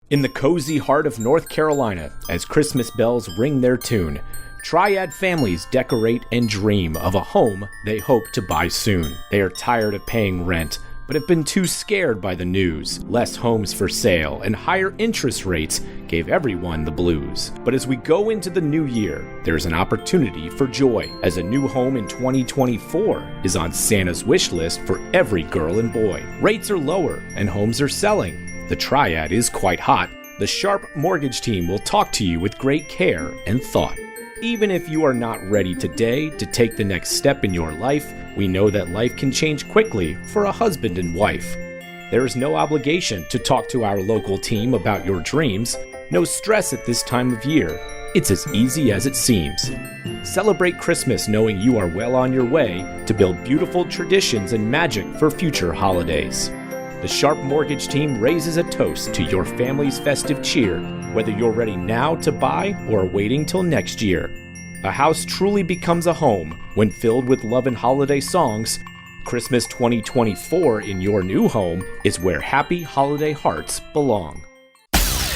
In the cozy heart of North Carolina, as Christmas bells ring their tune, Triad families decorate and dream of a home they hope to buy soon. They are tired of paying rent, but have been too scared by the news. Less homes for sale and higher interest rates gave everyone the blues. But as we go into the new year, there's an opportunity for joy, as a new home in 2024 is on Santa's wish list for every girl and boy. Rates are lower and homes are selling. The Triad is quite hot. The Sharpe Mortgage Team will talk to you with great care and thought. Even if you are not ready today to take the next step in your life, we know that life can change quickly for a husband and wife. There is no obligation to talk to our local team about your dreams. No stress at this time of year. It's as easy as it seems. Celebrate Christmas knowing you are well on your way to build beautiful traditions and magic for future holidays. The Sharpe Mortgage Team raises a toast to your family's festive cheer, whether you're ready now to buy or waiting till next year. A house truly becomes a home when filled with love and holiday songs. Christmas 2024 in your new home is where happy holiday hearts belong.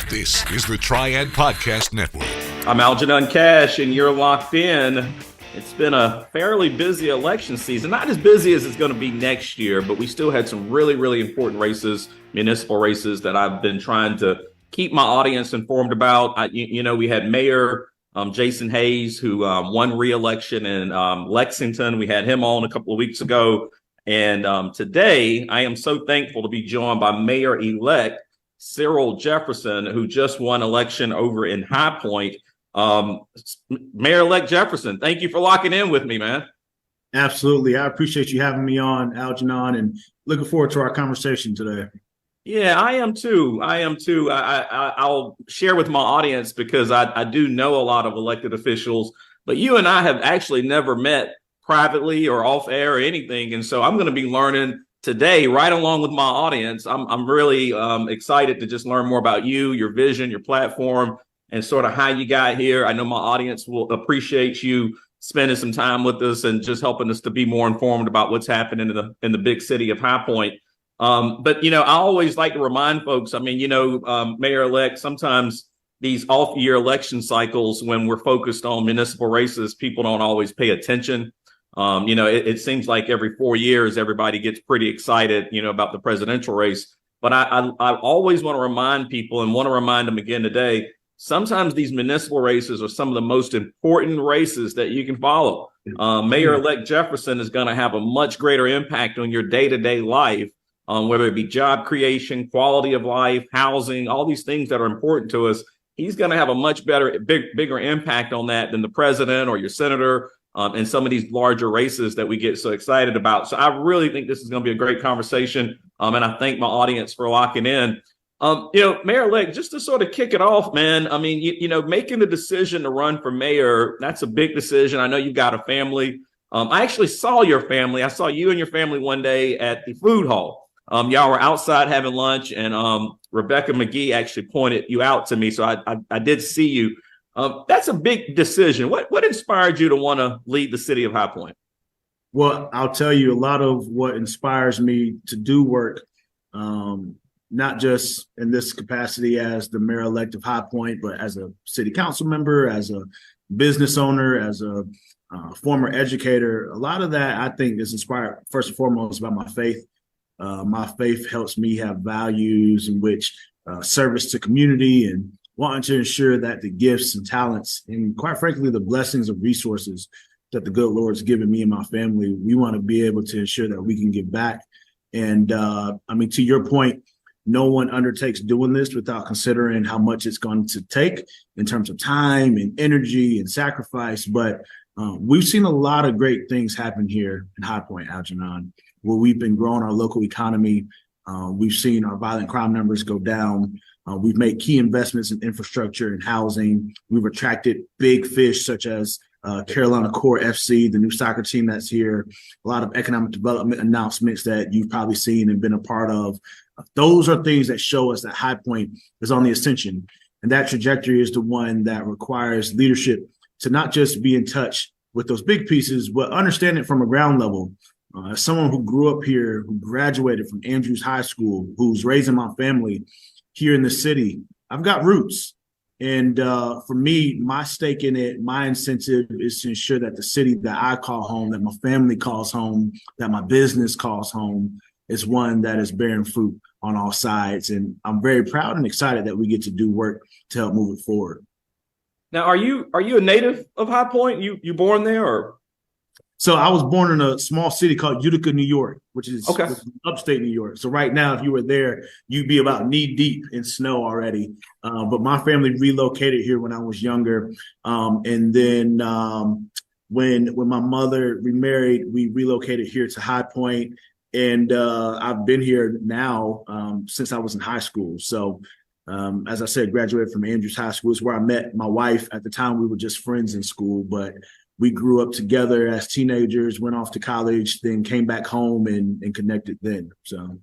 This is the Triad Podcast Network. I'm Algernon Cash, and you're locked in. It's been a fairly busy election season, not as busy as it's going to be next year, but we still had some really, really important races, municipal races that I've been trying to keep my audience informed about. We had Mayor Jason Hayes, who won re-election in Lexington. We had him on a couple of weeks ago. And today, I am so thankful to be joined by Mayor Elect Cyril Jefferson, who just won election over in High Point. Mayor Elect Jefferson, thank you for locking in with me, man. Absolutely. I appreciate you having me on, Algernon, and looking forward to our conversation today. Yeah, I am too. I'll share with my audience because I do know a lot of elected officials, but you and I have actually never met privately or off air or anything. And so I'm going to be learning today right along with my audience. I'm really excited to just learn more about you, your vision, your platform, and sort of how you got here. I know my audience will appreciate you spending some time with us and just helping us to be more informed about what's happening in the big city of High Point. But I always like to remind folks, Mayor-elect, sometimes these off-year election cycles, when we're focused on municipal races, people don't always pay attention. It seems like every 4 years, everybody gets pretty excited, about the presidential race. But I always want to remind people, and want to remind them again today, sometimes these municipal races are some of the most important races that you can follow. Mayor-elect Jefferson is going to have a much greater impact on your day-to-day life, whether it be job creation, quality of life, housing, all these things that are important to us. He's going to have a much bigger impact on that than the president or your senator and some of these larger races that we get so excited about. So I really think this is going to be a great conversation. And I thank my audience for locking in. Mayor-elect, just to sort of kick it off, man, making the decision to run for mayor, that's a big decision. I know you've got a family. I actually saw your family. I saw you and your family one day at the food hall. Y'all were outside having lunch, and Rebecca McGee actually pointed you out to me. So I did see you. That's a big decision. What inspired you to want to lead the city of High Point? Well, I'll tell you, a lot of what inspires me to do work, not just in this capacity as the mayor-elect of High Point, but as a city council member, as a business owner, as a former educator. A lot of that, I think, is inspired first and foremost by my faith. My faith helps me have values in which service to community and wanting to ensure that the gifts and talents and, quite frankly, the blessings of resources that the good Lord's given me and my family, we want to be able to ensure that we can give back. And to your point, no one undertakes doing this without considering how much it's going to take in terms of time and energy and sacrifice. But we've seen a lot of great things happen here in High Point, Algernon, where we've been growing our local economy. We've seen our violent crime numbers go down. We've made key investments in infrastructure and housing. We've attracted big fish such as Carolina Core FC, the new soccer team that's here, a lot of economic development announcements that you've probably seen and been a part of. Those are things that show us that High Point is on the ascension. And that trajectory is the one that requires leadership to not just be in touch with those big pieces, but understand it from a ground level. As someone who grew up here, who graduated from Andrews High School, who's raising my family here in the city, I've got roots. And for me, my stake in it, my incentive is to ensure that the city that I call home, that my family calls home, that my business calls home, is one that is bearing fruit on all sides. And I'm very proud and excited that we get to do work to help move it forward. Now, are you a native of High Point? You born there, or? So I was born in a small city called Utica, New York, which is upstate New York. So right now, if you were there, you'd be about knee deep in snow already. But my family relocated here when I was younger. And then when my mother remarried, we relocated here to High Point. And I've been here now since I was in high school. So as I said, graduated from Andrews High School. It's where I met my wife. At the time, we were just friends in school, but we grew up together as teenagers, went off to college, then came back home and connected then. So,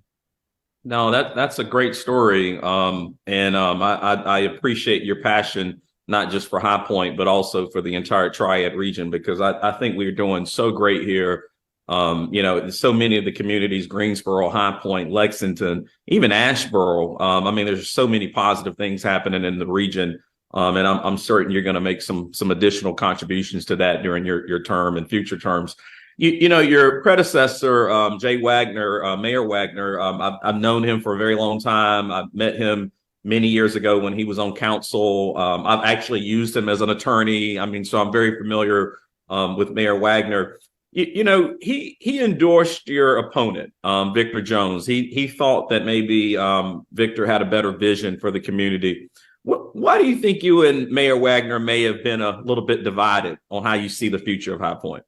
no, that's a great story. I appreciate your passion, not just for High Point, but also for the entire Triad region, because I think we're doing so great here. So many of the communities, Greensboro, High Point, Lexington, even Asheboro. There's so many positive things happening in the region. And I'm certain you're going to make some additional contributions to that during your term and future terms. Your predecessor, Jay Wagner, Mayor Wagner, I've known him for a very long time. I've met him many years ago when he was on council. I've actually used him as an attorney. So I'm very familiar with Mayor Wagner. He endorsed your opponent, Victor Jones. He thought that maybe Victor had a better vision for the community. Why do you think you and Mayor Wagner may have been a little bit divided on how you see the future of High Point?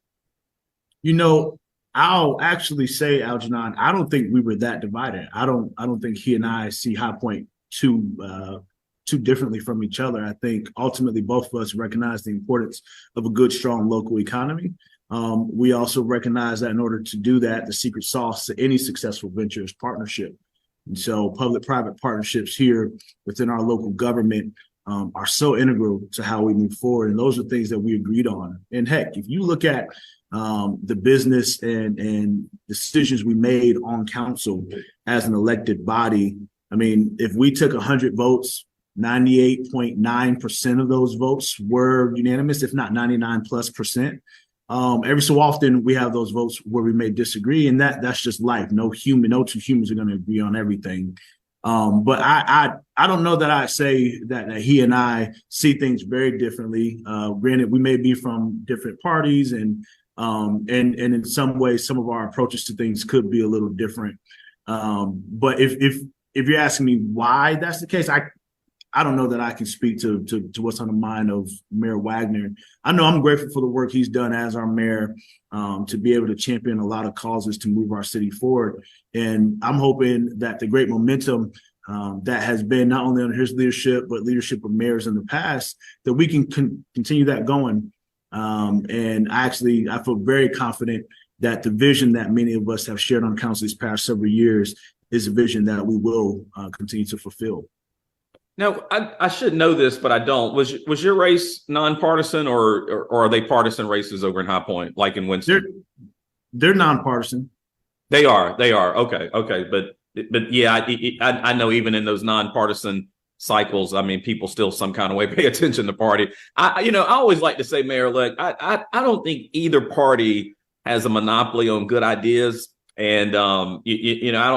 I'll actually say, Algernon, I don't think we were that divided. I don't think he and I see High Point too differently from each other. I think ultimately both of us recognize the importance of a good, strong local economy. We also recognize that in order to do that, the secret sauce to any successful venture is partnership. And so public-private partnerships here within our local government are so integral to how we move forward. And those are things that we agreed on. And heck, if you look at the business and decisions we made on council as an elected body, if we took 100 votes, 98.9% of those votes were unanimous, if not 99+%. Every so often we have those votes where we may disagree, and that's just life. No two humans are going to agree on everything. But I don't know that I say that he and I see things very differently. Granted, we may be from different parties, and in some ways, some of our approaches to things could be a little different. But if you're asking me why that's the case, I don't know that I can speak to what's on the mind of Mayor Wagner. I know I'm grateful for the work he's done as our mayor, to be able to champion a lot of causes to move our city forward. And I'm hoping that the great momentum that has been not only under his leadership, but leadership of mayors in the past, that we can continue that going. And I feel very confident that the vision that many of us have shared on council these past several years is a vision that we will continue to fulfill. Now, I should know this, but I don't. Was your race nonpartisan, or are they partisan races over in High Point, like in Winston? They're nonpartisan. They are. Okay. But yeah, I know even in those nonpartisan cycles, people still some kind of way pay attention to party. I always like to say, Mayor Elect, I don't think either party has a monopoly on good ideas, and I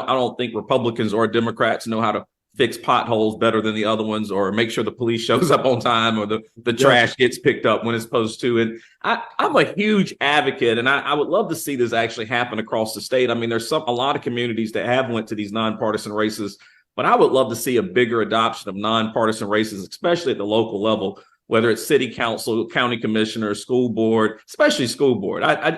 don't think Republicans or Democrats know how to fix potholes better than the other ones, or make sure the police shows up on time, or the trash gets picked up when it's supposed to. And I'm a huge advocate, and I would love to see this actually happen across the state. There's a lot of communities that have went to these nonpartisan races, but I would love to see a bigger adoption of nonpartisan races, especially at the local level, whether it's city council, county commissioner, school board, especially school board. I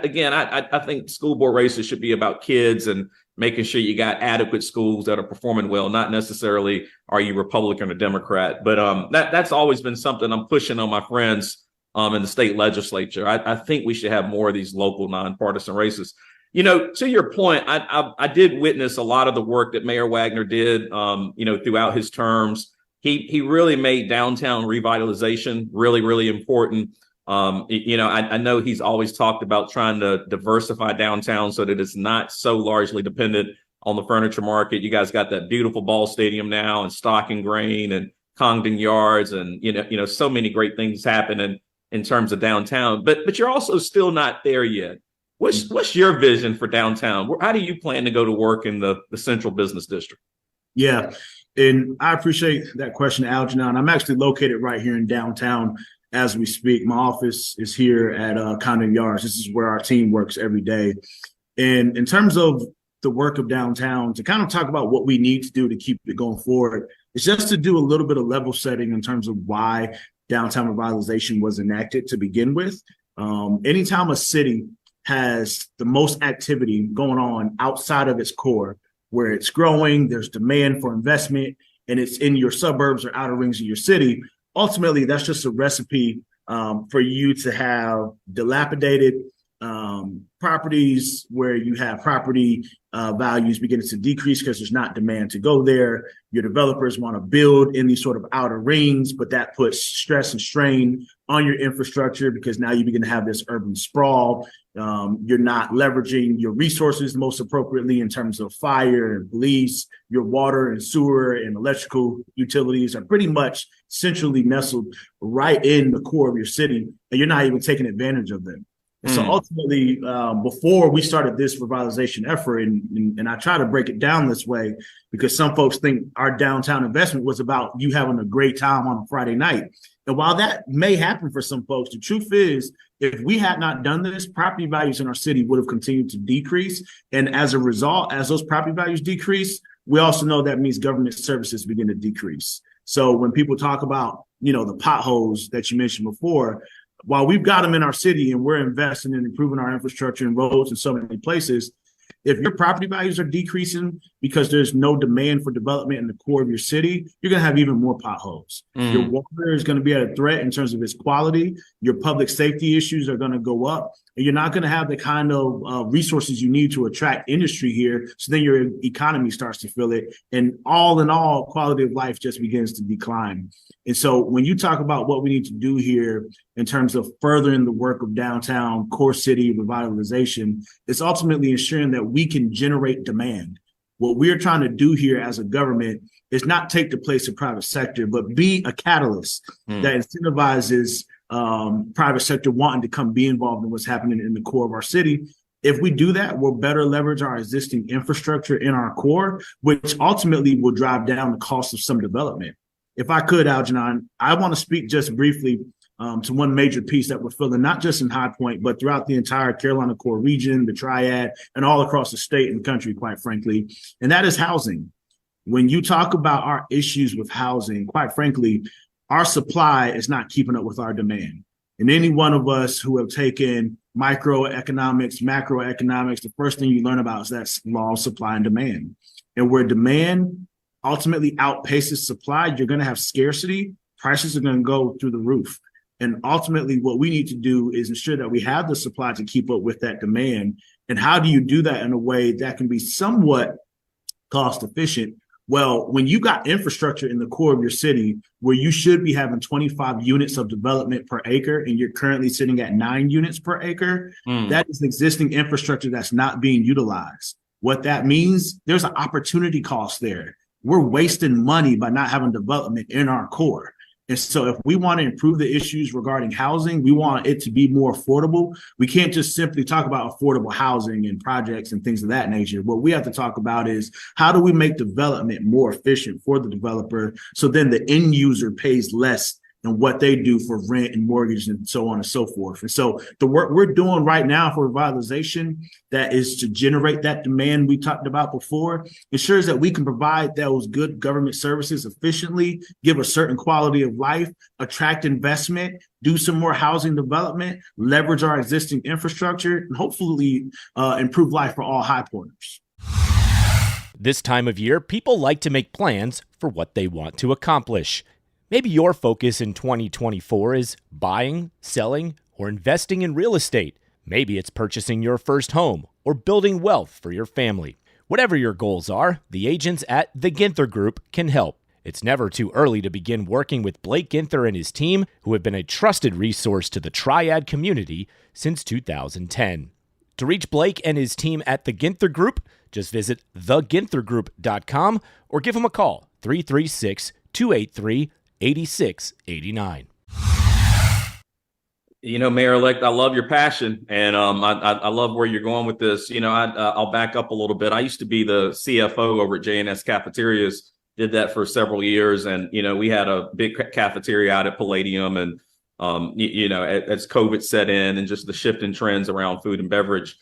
think school board races should be about kids and making sure you got adequate schools that are performing well, not necessarily are you Republican or Democrat. But that's always been something I'm pushing on my friends in the state legislature. I think we should have more of these local nonpartisan races. To your point, I did witness a lot of the work that Mayor Wagner did, throughout his terms. He really made downtown revitalization really, really important. I know he's always talked about trying to diversify downtown so that it's not so largely dependent on the furniture market. You guys got that beautiful ball stadium now, and Stock and Grain, and Congdon Yards, and so many great things happening in terms of downtown. But you're also still not there yet. What's your vision for downtown? How do you plan to go to work in the central business district? Yeah, and I appreciate that question, Algernon. I'm actually located right here in downtown as we speak. My office is here at Congdon Yards. This is where our team works every day. And in terms of the work of downtown, to kind of talk about what we need to do to keep it going forward, it's just to do a little bit of level setting in terms of why downtown revitalization was enacted to begin with. Anytime a city has the most activity going on outside of its core, where it's growing, there's demand for investment, and it's in your suburbs or outer rings of your city, ultimately that's just a recipe for you to have dilapidated properties where you have property values beginning to decrease because there's not demand to go there. Your developers want to build in these sort of outer rings, but that puts stress and strain on your infrastructure because now you begin to have this urban sprawl. You're not leveraging your resources most appropriately in terms of fire and police. Your water and sewer and electrical utilities are pretty much centrally nestled right in the core of your city, and you're not even taking advantage of them. So ultimately, before we started this revitalization effort, and I try to break it down this way because some folks think our downtown investment was about you having a great time on a Friday night. And while that may happen for some folks, the truth is, if we had not done this, property values in our city would have continued to decrease. And as a result, as those property values decrease, we also know that means government services begin to decrease. So when people talk about, the potholes that you mentioned before, while we've got them in our city and we're investing in improving our infrastructure and roads in so many places, if your property values are decreasing because there's no demand for development in the core of your city, you're going to have even more potholes. Your water is going to be at a threat in terms of its quality. Your public safety issues are going to go up, and you're not going to have the kind of resources you need to attract industry here. So then your economy starts to feel it. And all in all, quality of life just begins to decline. And so when you talk about what we need to do here in terms of furthering the work of downtown core city revitalization, it's ultimately ensuring that we can generate demand. What we're trying to do here as a government is not take the place of private sector, but be a catalyst that incentivizes private sector wanting to come be involved in what's happening in the core of our city. If we do that, we'll better leverage our existing infrastructure in our core, which ultimately will drive down the cost of some development. If I could, Algernon, I want to speak just briefly to one major piece that we're feeling, not just in High Point, but throughout the entire Carolina core region, the Triad, and all across the state and country, quite frankly, and that is housing. When you talk about our issues with housing, quite frankly, our supply is not keeping up with our demand. And any one of us who have taken microeconomics, macroeconomics, the first thing you learn about is that law of supply and demand. And where demand ultimately outpaces supply, you're going to have scarcity. Prices are going to go through the roof. And ultimately, what we need to do is ensure that we have the supply to keep up with that demand. And how do you do that in a way that can be somewhat cost efficient? Well, when you got infrastructure in the core of your city where you should be having 25 units of development per acre and you're currently sitting at 9 units per acre, that is existing infrastructure that's not being utilized. What that means, there's an opportunity cost there. We're wasting money by not having development in our core. And so if we want to improve the issues regarding housing, we want it to be more affordable. We can't just simply talk about affordable housing and projects and things of that nature. What we have to talk about is how do we make development more efficient for the developer so then the end user pays less than what they do for rent and mortgage and so on and so forth. And so the work we're doing right now for revitalization, that is to generate that demand we talked about before, ensures that we can provide those good government services efficiently, give a certain quality of life, attract investment, do some more housing development, leverage our existing infrastructure, and hopefully improve life for all High Pointers. This time of year, people like to make plans for what they want to accomplish. Maybe your focus in 2024 is buying, selling, or investing in real estate. Maybe it's purchasing your first home or building wealth for your family. Whatever your goals are, the agents at the Ginther Group can help. It's never too early to begin working with Blake Ginther and his team, who have been a trusted resource to the Triad community since 2010. To reach Blake and his team at the Ginther Group, just visit theginthergroup.com or give him a call, 336-283-2883. 8689. Mayor Elect, I love your passion, and I love where you're going with this. I'll back up a little bit. I used to be the CFO over at J&S Cafeterias, did that for several years, and we had a big cafeteria out at Palladium, and as COVID set in and just the shift in trends around food and beverage,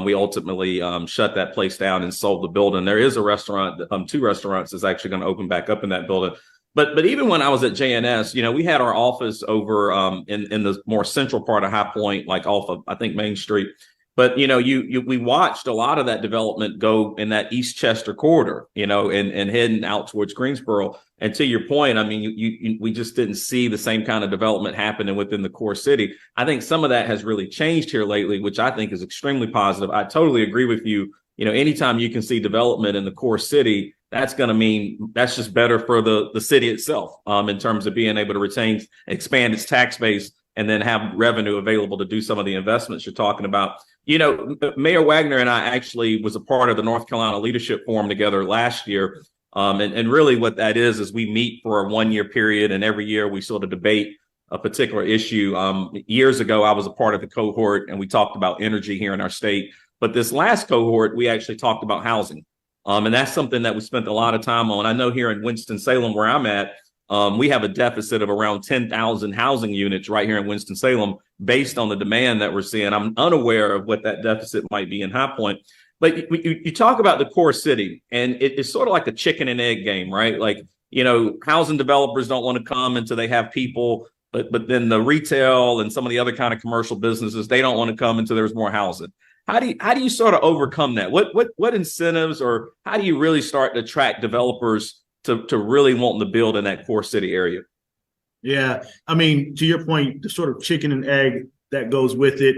we ultimately shut that place down and sold the building. There is a restaurant, two restaurants is actually going to open back up in that building. But even when I was at JNS, we had our office over in the more central part of High Point, like off of, I think, Main Street. But, we watched a lot of that development go in that East Chester corridor, and heading out towards Greensboro. And to your point, I mean, we just didn't see the same kind of development happening within the core city. I think some of that has really changed here lately, which I think is extremely positive. I totally agree with you. Anytime you can see development in the core city, that's going to mean that's just better for the city itself in terms of being able to expand its tax base and then have revenue available to do some of the investments you're talking about. Mayor Wagner and I actually was a part of the North Carolina Leadership Forum together last year. And really what that is we meet for a 1-year period, and every year we sort of debate a particular issue. Years ago, I was a part of the cohort and we talked about energy here in our state. But this last cohort, we actually talked about housing. And that's something that we spent a lot of time on. I know here in Winston-Salem, where I'm at, we have a deficit of around 10,000 housing units right here in Winston-Salem based on the demand that we're seeing. I'm unaware of what that deficit might be in High Point. But you talk about the core city, and it's sort of like a chicken and egg game, right? Like, housing developers don't want to come until they have people, but then the retail and some of the other kind of commercial businesses, they don't want to come until there's more housing. How do you sort of overcome that? What incentives, or how do you really start to attract developers to really wanting to build in that core city area? Yeah, I mean, to your point, the sort of chicken and egg that goes with it,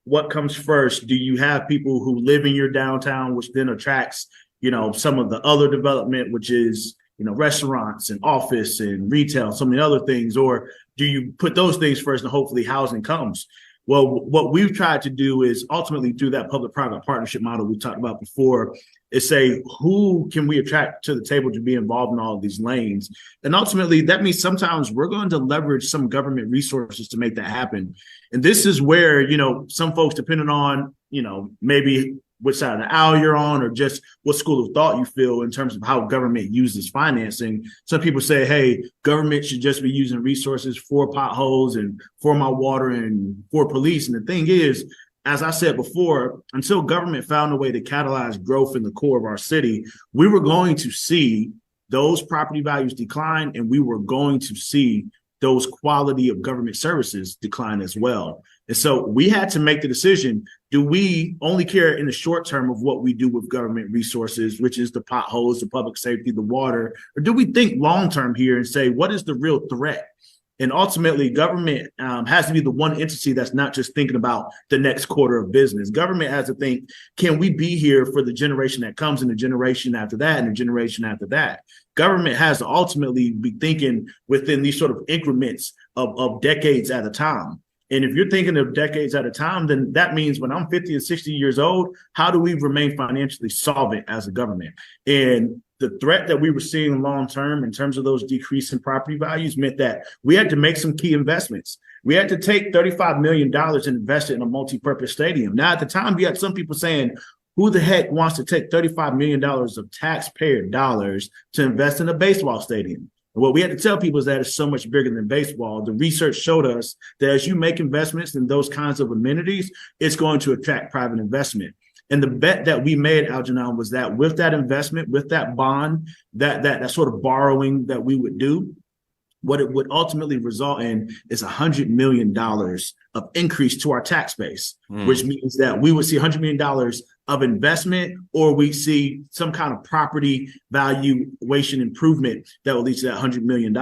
what comes first? Do you have people who live in your downtown, which then attracts, some of the other development, which is, restaurants and office and retail, so many other things, or do you put those things first and hopefully housing comes? Well, what we've tried to do is ultimately through that public-private partnership model we talked about before, is say, who can we attract to the table to be involved in all of these lanes? And ultimately, that means sometimes we're going to leverage some government resources to make that happen. And this is where, some folks, depending on, maybe which side of the aisle you're on, or just what school of thought you feel in terms of how government uses financing. Some people say, hey, government should just be using resources for potholes and for my water and for police. And the thing is, as I said before, until government found a way to catalyze growth in the core of our city, we were going to see those property values decline, and we were going to see those quality of government services decline as well. And so we had to make the decision, do we only care in the short term of what we do with government resources, which is the potholes, the public safety, the water, or do we think long term here and say, what is the real threat? And ultimately, government has to be the one entity that's not just thinking about the next quarter of business. Government has to think, can we be here for the generation that comes and the generation after that and the generation after that? Government has to ultimately be thinking within these sort of increments of decades at a time. And if you're thinking of decades at a time, then that means when I'm 50 or 60 years old, how do we remain financially solvent as a government? And the threat that we were seeing long term in terms of those decreasing property values meant that we had to make some key investments. We had to take $35 million and invest it in a multi-purpose stadium. Now, at the time, you had some people saying, who the heck wants to take $35 million of taxpayer dollars to invest in a baseball stadium? And what we had to tell people is that it's so much bigger than baseball. The research showed us that as you make investments in those kinds of amenities, it's going to attract private investment. And the bet that we made, Algernon, was that with that investment, with that bond, that sort of borrowing that we would do, what it would ultimately result in is $100 million of increase to our tax base, which means that we would see $100 million of investment, or we see some kind of property valuation improvement that will lead to that $100 million.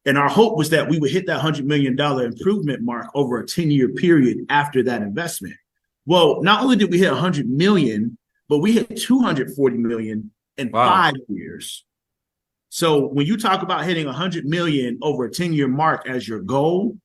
And our hope was that we would hit that $100 million improvement mark over a 10-year period after that investment. Well, not only did we hit 100 million, but we hit 240 million in 5 years. So when you talk about hitting 100 million over a 10-year mark as your goal,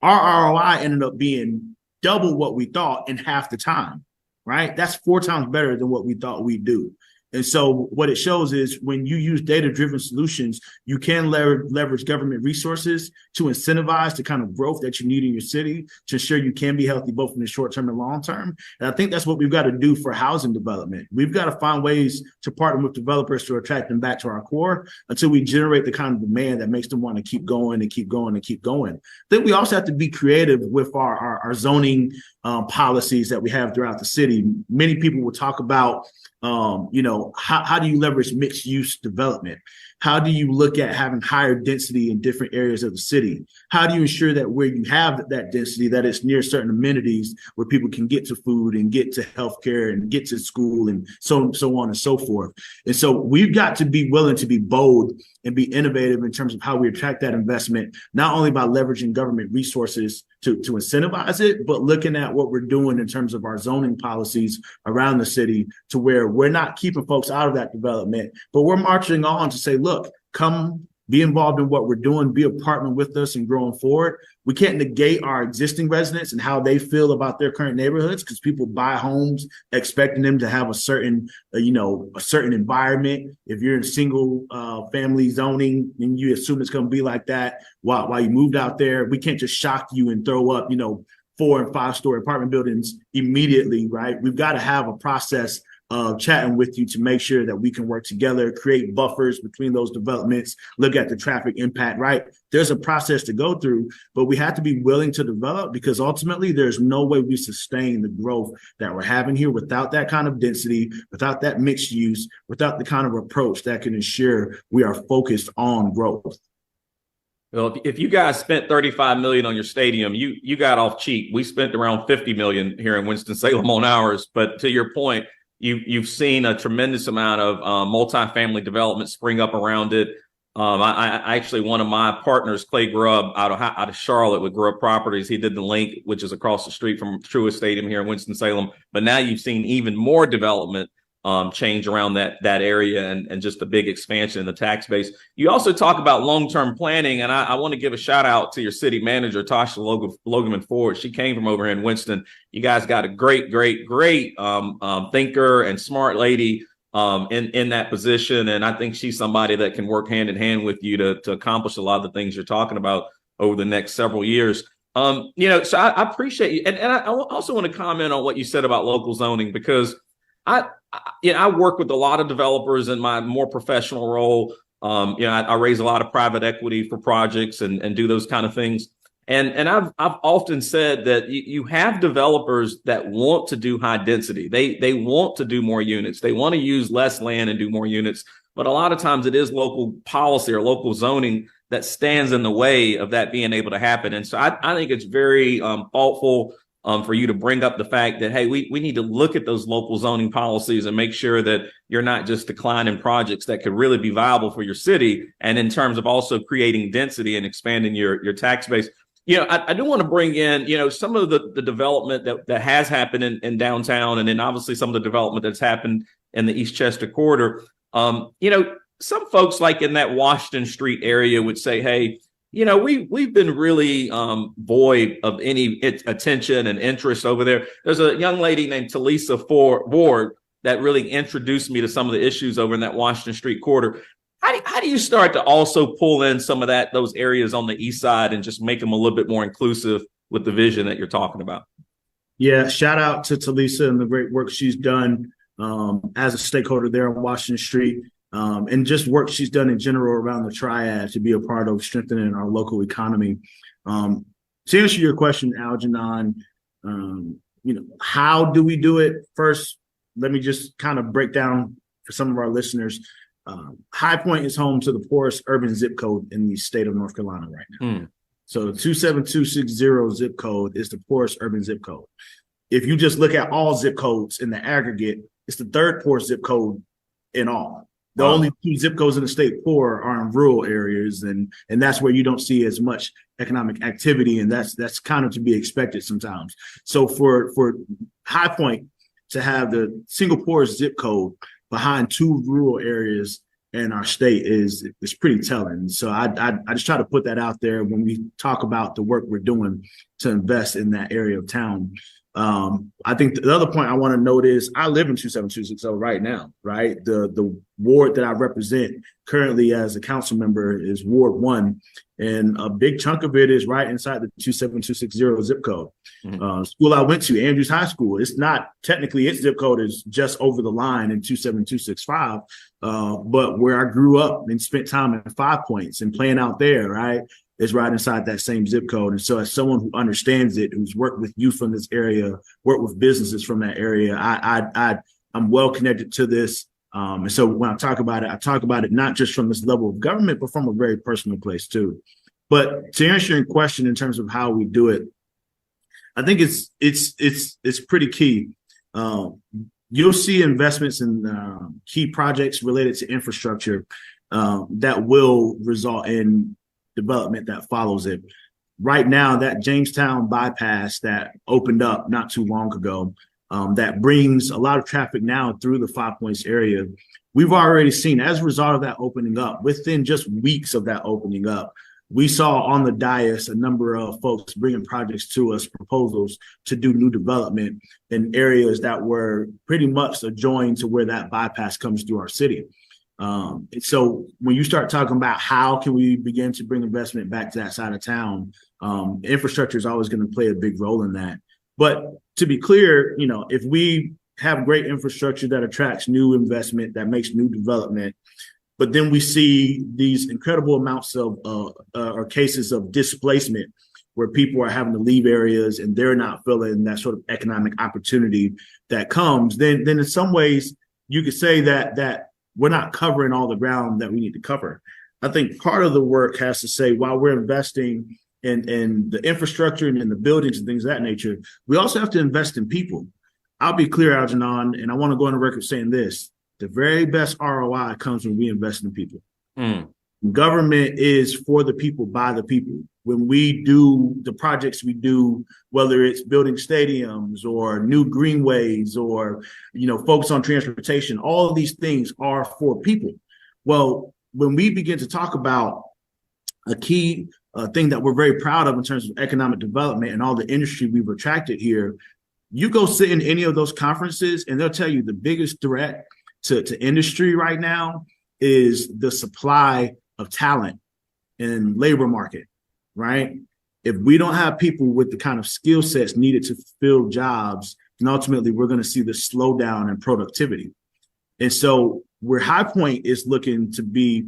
our ROI ended up being double what we thought in half the time, right? That's 4 times better than what we thought we'd do. And so what it shows is when you use data-driven solutions, you can leverage government resources to incentivize the kind of growth that you need in your city to ensure you can be healthy both in the short term and long term. And I think that's what we've got to do for housing development. We've got to find ways to partner with developers to attract them back to our core until we generate the kind of demand that makes them want to keep going and keep going and keep going. Then we also have to be creative with our zoning policies that we have throughout the city. Many people will talk about how do you leverage mixed use development? How do you look at having higher density in different areas of the city? How do you ensure that where you have that density, that it's near certain amenities where people can get to food and get to healthcare and get to school and so on and so forth? And so we've got to be willing to be bold and be innovative in terms of how we attract that investment, not only by leveraging government resources to incentivize it, but looking at what we're doing in terms of our zoning policies around the city to where we're not keeping folks out of that development, but we're marching on to say, look, come be involved in what we're doing, be a partner with us and growing forward. We can't negate our existing residents and how they feel about their current neighborhoods because people buy homes expecting them to have a certain environment. If you're in single family zoning and you assume it's going to be like that while you moved out there, we can't just shock you and throw up, 4 and 5 story apartment buildings immediately, right? We've got to have a process of chatting with you to make sure that we can work together, create buffers between those developments, look at the traffic impact, right? There's a process to go through, but we have to be willing to develop because ultimately there's no way we sustain the growth that we're having here without that kind of density, without that mixed use, without the kind of approach that can ensure we are focused on growth. Well, if you guys spent $35 million on your stadium, you got off cheap. We spent around $50 million here in Winston-Salem on ours. But to your point, you've seen a tremendous amount of multifamily development spring up around it. I actually, one of my partners, Clay Grubb, out of Charlotte with Grubb Properties, he did the link, which is across the street from Truist Stadium here in Winston-Salem. But now you've seen even more development change around that area and just the big expansion in the tax base. You also talk about long-term planning, and I want to give a shout out to your city manager, Tasha Logeman Ford. She came from over here in Winston. You guys got a great thinker and smart lady in that position, and I think she's somebody that can work hand in hand with you to accomplish a lot of the things you're talking about over the next several years. So I appreciate you, and I also want to comment on what you said about local zoning because I work with a lot of developers in my more professional role. I raise a lot of private equity for projects and do those kind of things. And I've often said that you have developers that want to do high density. They want to do more units. They want to use less land and do more units. But a lot of times it is local policy or local zoning that stands in the way of that being able to happen. And so I think it's very thoughtful for you to bring up the fact that, hey, we need to look at those local zoning policies and make sure that you're not just declining projects that could really be viable for your city. And in terms of also creating density and expanding your tax base. I do want to bring in, some of the development that has happened in downtown, and then obviously some of the development that's happened in the Eastchester corridor. Some folks like in that Washington Street area would say, hey, we've been really void of any attention and interest over there. There's a young lady named Talisa Ford that really introduced me to some of the issues over in that Washington Street corridor. How do you start to also pull in some of those areas on the east side and just make them a little bit more inclusive with the vision that you're talking about? Yeah, shout out to Talisa and the great work she's done as a stakeholder there on Washington Street. And just work she's done in general around the Triad to be a part of strengthening our local economy. To answer your question, Algernon, how do we do it? First, let me just kind of break down for some of our listeners. High Point is home to the poorest urban zip code in the state of North Carolina right now. So the 27260 zip code is the poorest urban zip code. If you just look at all zip codes in the aggregate, it's the third poorest zip code in all. The only 2 zip codes in the state poor are in rural areas, and that's where you don't see as much economic activity, and that's kind of to be expected sometimes. So for High Point to have the single poorest zip code behind 2 rural areas in our state is pretty telling. So I just try to put that out there when we talk about the work we're doing to invest in that area of town. I think the other point I want to note is I live in 27260 right now, right? The ward that I represent currently as a council member is Ward 1, and a big chunk of it is right inside the 27260 zip code. School I went to, Andrews High School, it's not technically, its zip code is just over the line in 27265, but where I grew up and spent time in 5 Points and playing out there, right, is right inside that same zip code. And so as someone who understands it, who's worked with youth from this area, worked with businesses from that area, I'm well connected to this. And so when I talk about it not just from this level of government, but from a very personal place too. But to answer your question in terms of how we do it, I think it's pretty key. You'll see investments in key projects related to infrastructure that will result in development that follows it. Right now, that Jamestown bypass that opened up not too long ago, that brings a lot of traffic now through the 5 Points area. We've already seen, as a result of that opening up, within just weeks of that opening up, we saw on the dais a number of folks bringing projects to us, proposals to do new development in areas that were pretty much adjoined to where that bypass comes through our city. And so when you start talking about how can we begin to bring investment back to that side of town, infrastructure is always going to play a big role in that. But to be clear, if we have great infrastructure that attracts new investment, that makes new development, but then we see these incredible amounts of or cases of displacement where people are having to leave areas and they're not feeling that sort of economic opportunity that comes, then in some ways you could say that we're not covering all the ground that we need to cover. I think part of the work has to say, while we're investing in the infrastructure and in the buildings and things of that nature, we also have to invest in people. I'll be clear, Algernon, and I want to go on the record saying this: the very best ROI comes when we invest in people. Government is for the people, by the people. When we do the projects we do, whether it's building stadiums or new greenways or, focus on transportation, all of these things are for people. Well, when we begin to talk about a key thing that we're very proud of in terms of economic development and all the industry we've attracted here, you go sit in any of those conferences and they'll tell you the biggest threat to industry right now is the supply of talent and labor market, right? If we don't have people with the kind of skill sets needed to fill jobs, then ultimately we're going to see the slowdown in productivity. And so where High Point is looking to be,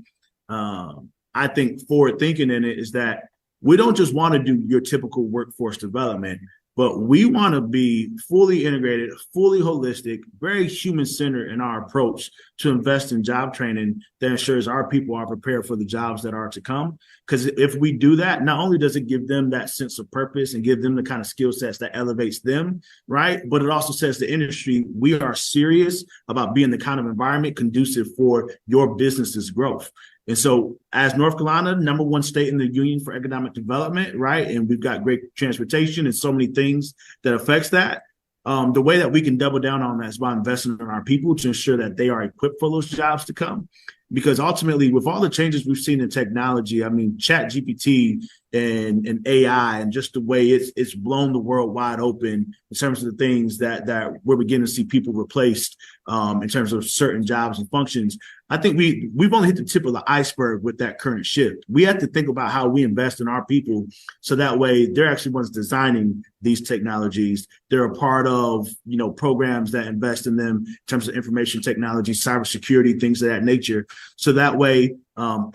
I think, forward thinking in it is that we don't just want to do your typical workforce development, but we want to be fully integrated, fully holistic, very human-centered in our approach to invest in job training that ensures our people are prepared for the jobs that are to come. Because if we do that, not only does it give them that sense of purpose and give them the kind of skill sets that elevates them, right? But it also says to the industry, we are serious about being the kind of environment conducive for your business's growth. And so as North Carolina, #1 state in the union for economic development, right? And we've got great transportation and so many things that affects that. The way that we can double down on that is by investing in our people to ensure that they are equipped for those jobs to come. Because ultimately, with all the changes we've seen in technology, I mean, Chat GPT and AI and just the way it's blown the world wide open in terms of the things that we're beginning to see people replaced in terms of certain jobs and functions. I think we've only hit the tip of the iceberg with that current shift. We have to think about how we invest in our people so that way they're actually ones designing these technologies. They're a part of, programs that invest in them in terms of information technology, cybersecurity, things of that nature. So that way,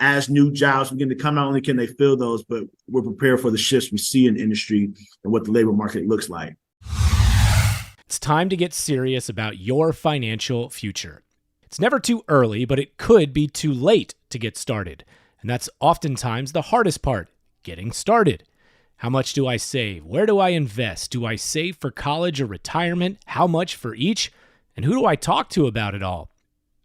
as new jobs begin to come, not only can they fill those, but we're prepared for the shifts we see in industry and what the labor market looks like. It's time to get serious about your financial future. It's never too early, but it could be too late to get started. And that's oftentimes the hardest part, getting started. How much do I save? Where do I invest? Do I save for college or retirement? How much for each? And who do I talk to about it all?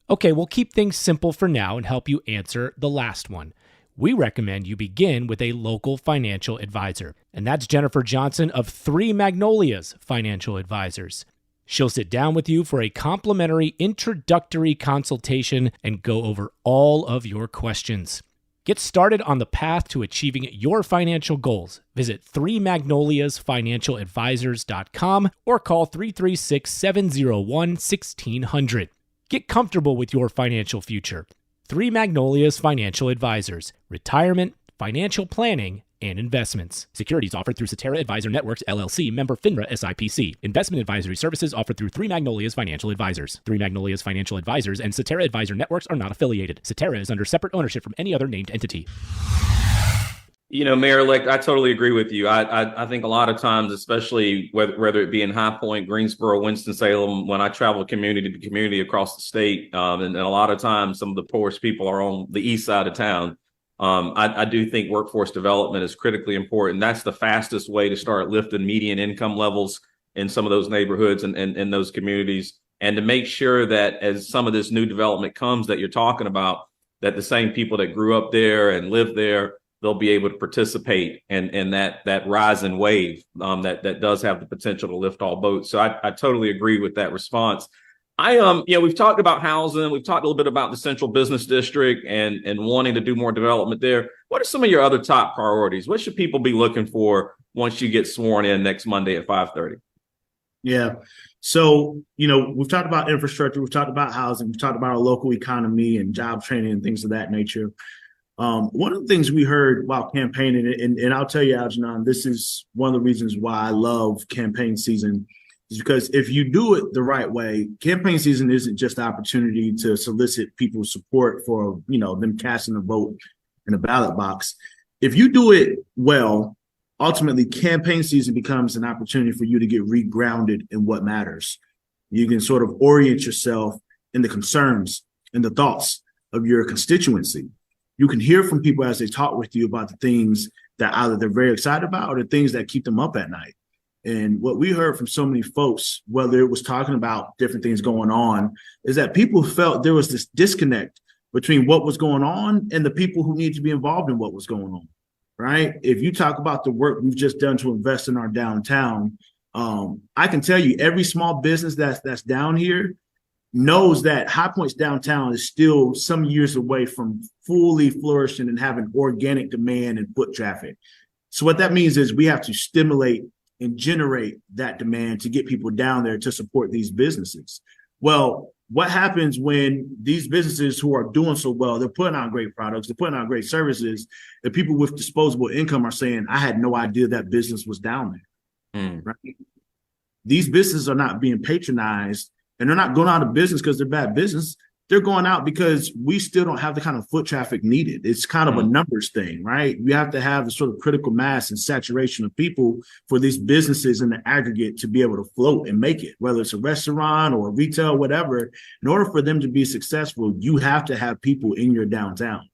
Okay, we'll keep things simple for now and help you answer the last one. We recommend you begin with a local financial advisor. And that's Jennifer Johnson of 3 Magnolias Financial Advisors. She'll sit down with you for a complimentary introductory consultation and go over all of your questions. Get started on the path to achieving your financial goals. Visit 3magnoliasfinancialadvisors.com or call 336-701-1600. Get comfortable with your financial future. 3 Magnolias Financial Advisors. Retirement, financial planning, and investments. Securities offered through Cetera Advisor Networks, LLC, member FINRA SIPC. Investment advisory services offered through 3 Magnolias Financial Advisors. 3 Magnolias Financial Advisors and Cetera Advisor Networks are not affiliated. Cetera is under separate ownership from any other named entity. Mayor Elect, I totally agree with you. I think a lot of times, especially whether it be in High Point, Greensboro, Winston-Salem, when I travel community to community across the state, and a lot of times some of the poorest people are on the east side of town. I do think workforce development is critically important. That's the fastest way to start lifting median income levels in some of those neighborhoods and in those communities, and to make sure that as some of this new development comes that you're talking about, that the same people that grew up there and live there, they'll be able to participate in that rising wave that does have the potential to lift all boats. So I totally agree with that response. We've talked about housing. We've talked a little bit about the central business district and wanting to do more development there. What are some of your other top priorities? What should people be looking for once you get sworn in next Monday at 5:30? Yeah. So, we've talked about infrastructure. We've talked about housing. We've talked about our local economy and job training and things of that nature. One of the things we heard while campaigning, and I'll tell you, Algernon, this is one of the reasons why I love campaign season, is because if you do it the right way, campaign season isn't just an opportunity to solicit people's support for, them casting a vote in a ballot box. If you do it well, ultimately campaign season becomes an opportunity for you to get regrounded in what matters. You can sort of orient yourself in the concerns and the thoughts of your constituency. You can hear from people as they talk with you about the things that either they're very excited about or the things that keep them up at night. And what we heard from so many folks, whether it was talking about different things going on, is that people felt there was this disconnect between what was going on and the people who need to be involved in what was going on, right? If you talk about the work we've just done to invest in our downtown, I can tell you every small business that's down here knows that High Point's downtown is still some years away from fully flourishing and having organic demand and foot traffic. So what that means is we have to stimulate and generate that demand to get people down there to support these businesses. Well, what happens when these businesses who are doing so well, they're putting out great products, they're putting out great services, the people with disposable income are saying, I had no idea that business was down there. Right? These businesses are not being patronized, and they're not going out of business because they're bad business. They're going out because we still don't have the kind of foot traffic needed. It's kind of a numbers thing, right? You have to have the sort of critical mass and saturation of people for these businesses in the aggregate to be able to float and make it, whether it's a restaurant or retail, whatever. In order for them to be successful, you have to have people in your downtown.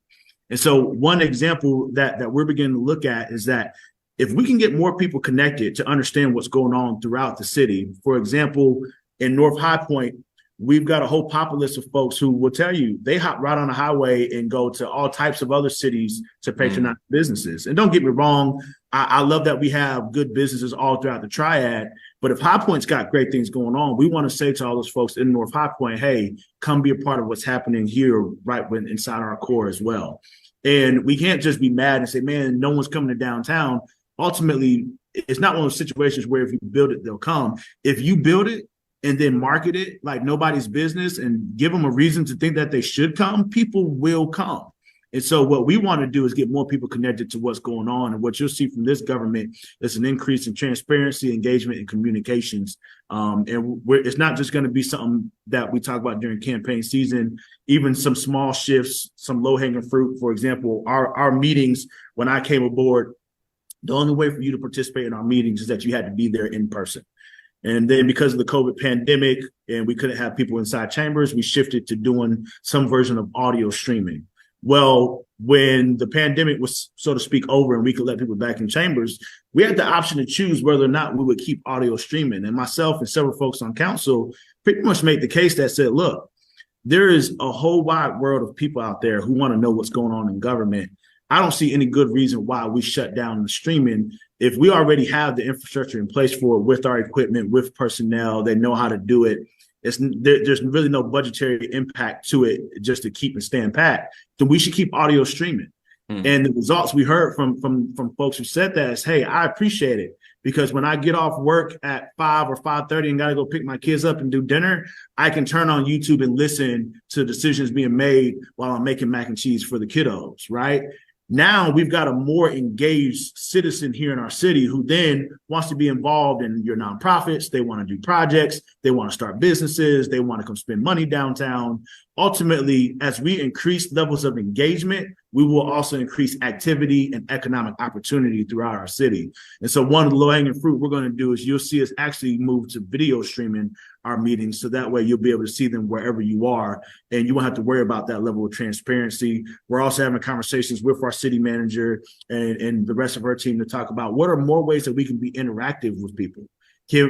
And so one example that we're beginning to look at is that if we can get more people connected to understand what's going on throughout the city, for example, in North High Point, we've got a whole populace of folks who will tell you they hop right on the highway and go to all types of other cities to patronize businesses. And don't get me wrong, I love that we have good businesses all throughout the Triad. But if High Point's got great things going on, we want to say to all those folks in North High Point, hey, come be a part of what's happening here right inside our core as well. And we can't just be mad and say, man, no one's coming to downtown. Ultimately, it's not one of those situations where if you build it, they'll come. If you build it and then market it like nobody's business and give them a reason to think that they should come, people will come. And so what we want to do is get more people connected to what's going on. And what you'll see from this government is an increase in transparency, engagement, and communications. It's not just going to be something that we talk about during campaign season, even some small shifts, some low-hanging fruit. For example, our meetings, when I came aboard, the only way for you to participate in our meetings is that you had to be there in person. And then because of the COVID pandemic and we couldn't have people inside chambers, we shifted to doing some version of audio streaming. Well, when the pandemic was, so to speak, over and we could let people back in chambers, we had the option to choose whether or not we would keep audio streaming. And myself and several folks on council pretty much made the case that said, look, there is a whole wide world of people out there who want to know what's going on in government. I don't see any good reason why we shut down the streaming if we already have the infrastructure in place for it with our equipment, with personnel. They know how to do it. There's really no budgetary impact to it just to keep and stand pat. Then we should keep audio streaming. And the results we heard from folks who said that is, hey, I appreciate it. Because when I get off work at 5 or 5:30 and got to go pick my kids up and do dinner, I can turn on YouTube and listen to decisions being made while I'm making mac and cheese for the kiddos, right? Now we've got a more engaged citizen here in our city who then wants to be involved in your nonprofits. They want to do projects. They want to start businesses. They want to come spend money downtown. Ultimately, as we increase levels of engagement, we will also increase activity and economic opportunity throughout our city. And so one of the low-hanging fruit we're going to do is you'll see us actually move to video streaming our meetings. So that way you'll be able to see them wherever you are and you won't have to worry about that level of transparency. We're also having conversations with our city manager and the rest of our team to talk about what are more ways that we can be interactive with people.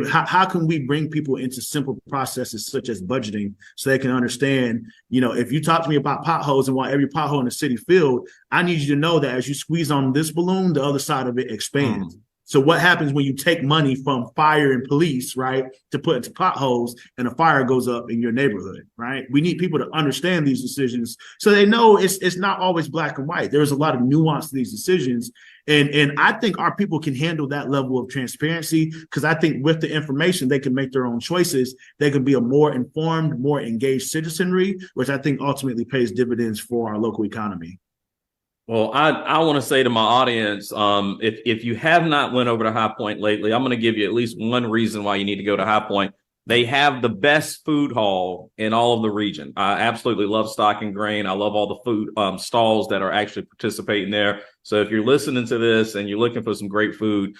How can we bring people into simple processes such as budgeting so they can understand, if you talk to me about potholes and want every pothole in the city filled, I need you to know that as you squeeze on this balloon, the other side of it expands. So what happens when you take money from fire and police, right, to put into potholes and a fire goes up in your neighborhood, right? We need people to understand these decisions so they know it's not always black and white. There's a lot of nuance to these decisions. And I think our people can handle that level of transparency because I think with the information, they can make their own choices. They can be a more informed, more engaged citizenry, which I think ultimately pays dividends for our local economy. Well, I want to say to my audience, if you have not went over to High Point lately, I'm going to give you at least one reason why you need to go to High Point. They have the best food hall in all of the region. I absolutely love Stock and Grain. I love all the food stalls that are actually participating there. So if you're listening to this and you're looking for some great food,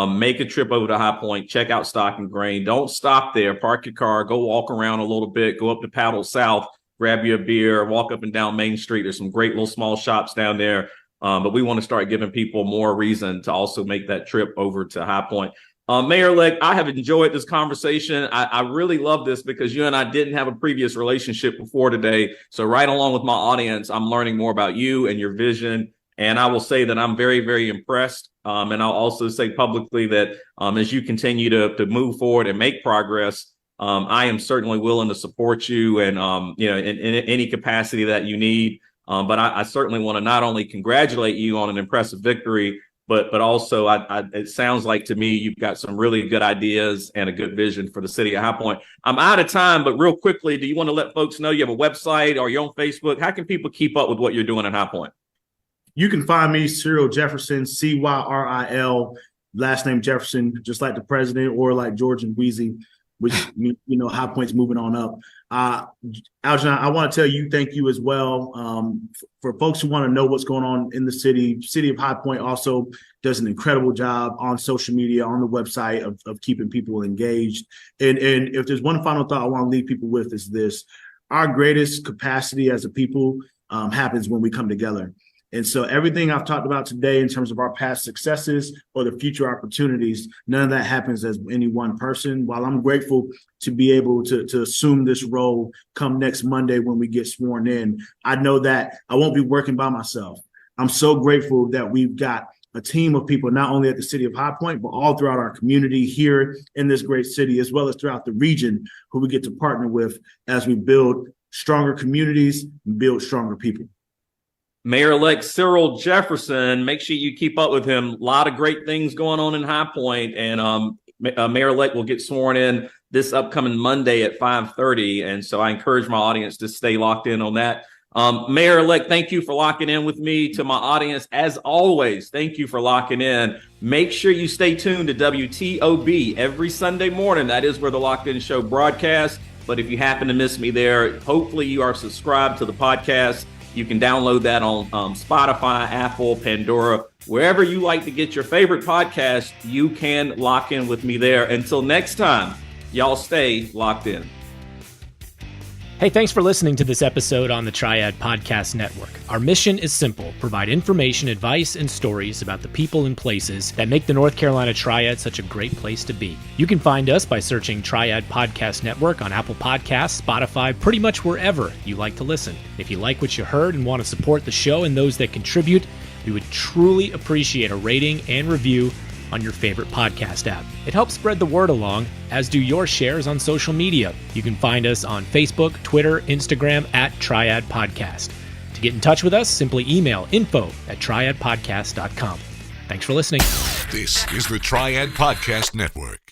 make a trip over to High Point, check out Stock and Grain. Don't stop there. Park your car, go walk around a little bit, go up to Paddle South, grab you a beer, walk up and down Main Street. There's some great little small shops down there. But we want to start giving people more reason to also make that trip over to High Point. Mayor-elect, I have enjoyed this conversation. I really love this because you and I didn't have a previous relationship before today. So right along with my audience, I'm learning more about you and your vision. And I will say that I'm very, very impressed. And I'll also say publicly that as you continue to move forward and make progress, I am certainly willing to support you and, in any capacity that you need. But I certainly want to not only congratulate you on an impressive victory, but also it sounds like to me you've got some really good ideas and a good vision for the city of High Point. I'm out of time, but real quickly, do you want to let folks know you have a website or you're on Facebook? How can people keep up with what you're doing at High Point? You can find me, Cyril Jefferson, Cyril, last name Jefferson, just like the president or like George and Wheezy, which, High Point's moving on up. Algernon, I want to tell you thank you as well. For folks who want to know what's going on in the city of High Point also does an incredible job on social media, on the website of keeping people engaged. And if there's one final thought I want to leave people with is this: our greatest capacity as a people happens when we come together. And so everything I've talked about today in terms of our past successes or the future opportunities, none of that happens as any one person. While I'm grateful to be able to assume this role come next Monday when we get sworn in, I know that I won't be working by myself. I'm so grateful that we've got a team of people, not only at the city of High Point, but all throughout our community here in this great city, as well as throughout the region, who we get to partner with as we build stronger communities and build stronger people. Mayor-elect Cyril Jefferson, make sure you keep up with him. A lot of great things going on in High Point, and Mayor-elect will get sworn in this upcoming Monday at 5:30, and so I encourage my audience to stay locked in on that. Mayor-elect, thank you for locking in with me. To my audience, as always, thank you for locking in. Make sure you stay tuned to WTOB every Sunday morning. That is where the Locked In Show broadcasts, but if you happen to miss me there, hopefully you are subscribed to the podcast. You can download that on Spotify, Apple, Pandora, wherever you like to get your favorite podcast. You can lock in with me there. Until next time, y'all stay locked in. Hey, thanks for listening to this episode on the Triad Podcast Network. Our mission is simple: provide information, advice, and stories about the people and places that make the North Carolina Triad such a great place to be. You can find us by searching Triad Podcast Network on Apple Podcasts, Spotify, pretty much wherever you like to listen. If you like what you heard and want to support the show and those that contribute, we would truly appreciate a rating and review on your favorite podcast app. It helps spread the word along, as do your shares on social media. You can find us on Facebook, Twitter, Instagram at Triad Podcast. To get in touch with us, simply email info@triadpodcast.com. Thanks for listening. This is the Triad Podcast Network.